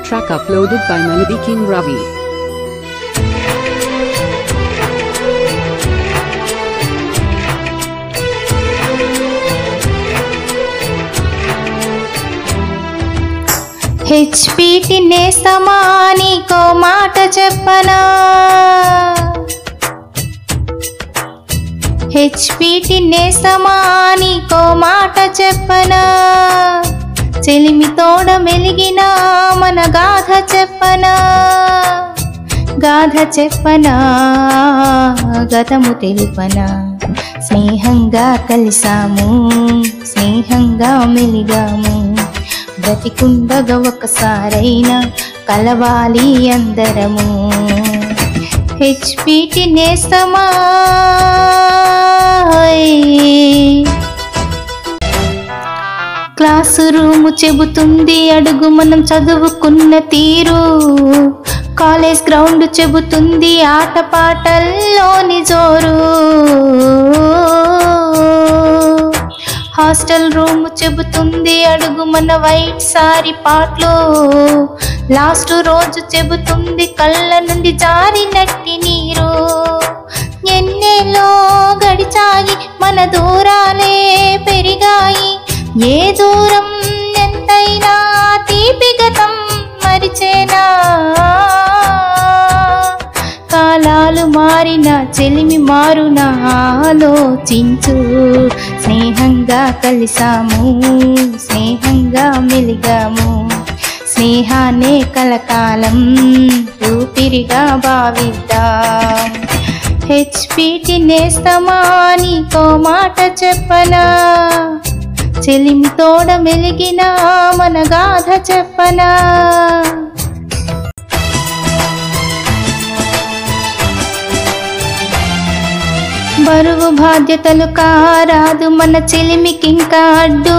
track uploaded by Melody King Ravi. HPT నేస్తమా నీకో మాట చెప్పనా, హెచ్పిటి నేస్తమా నీకో మాట చెప్పనా, చెలిమి తోడ మెలిగిన మన గాథ చెప్పనా, గాథ చెప్పనా, గతము తెలుపనా. స్నేహంగా కలిసాము, స్నేహంగా మెలిగాము, బ్రతికుండగా ఒకసారైనా కలవాలి అందరము. హెచ్పిటి నేస్తమా. క్లాసు రూము చెబుతుంది అడుగు మనం చదువుకున్న తీరు, కాలేజ్ గ్రౌండ్ చెబుతుంది ఆటపాటల్లోని జోరు, హాస్టల్ రూమ్ చెబుతుంది అడుగు మన వైట్ సారీ పాటలు, లాస్ట్ రోజు చెబుతుంది కళ్ళ నుండి జారినట్టి నీరు. ఎన్నెల్లో గడిచాయి మన దూరాలే పెరిగాయి, ఏ దూరం ఎంతైనా తీపి గతం మరిచేనా. కాలాలు మారిన చెలిమి మారునా ఆలోచించు, స్నేహంగా కలిసాము, స్నేహంగా మెలిగాము, స్నేహాన్నే కలకాలం ఊపిరిగా భావిద్దాం. హెచ్పిటి నేస్తమా నీకో మాట చెప్పనా, చెలిమి తోడ మెలిగిన మన గాథ చెప్పనా. బరువు బాధ్యతలు కారాదు మన చెలిమికింకా అడ్డు,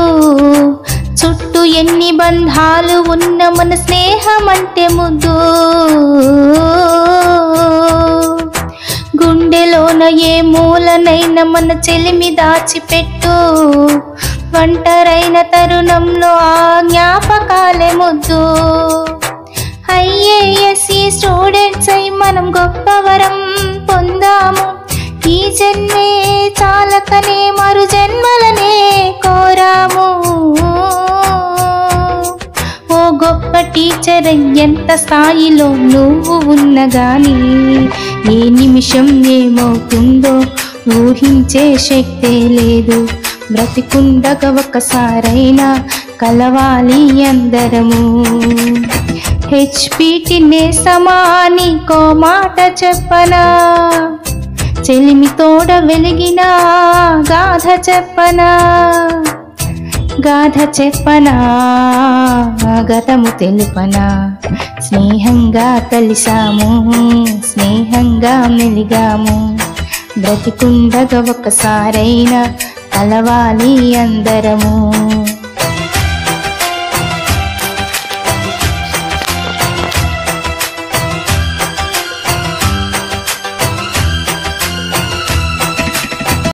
చుట్టూ ఎన్ని బంధాలు ఉన్న మన స్నేహం అంటే ముద్దు. గుండెలోన ఏ మూలనైనా మన చెలిమి దాచిపెట్టు, ఒంటరైన తరుణంలో ఆ జ్ఞాపకాలే ముద్దు. ఐఏఎస్సి స్టూడెంట్స్ అయి మనం గొప్ప వరం పొందాము, ఈ జన్మే చాలకనే మరు జన్మలనే కోరాము. ఓ గొప్ప టీచర్ ఎంత స్థాయిలో నువ్వు ఉన్నగాని, ఏ నిమిషం ఏమవుతుందో ఊహించే శక్తే లేదు, బ్రతికుండగా ఒకసారైనా కలవాలి అందరము. హెచ్పిటి నేస్తమా నీకో మాట చెప్పనా, చెలిమి తోడ వెలిగిన గాథ చెప్పనా, గాథ చెప్పనా, గతము తెలుపనా. స్నేహంగా కలిసాము, స్నేహంగా మెలిగాము, బ్రతికుండగా ఒకసారైనా కలవాలి అందరము.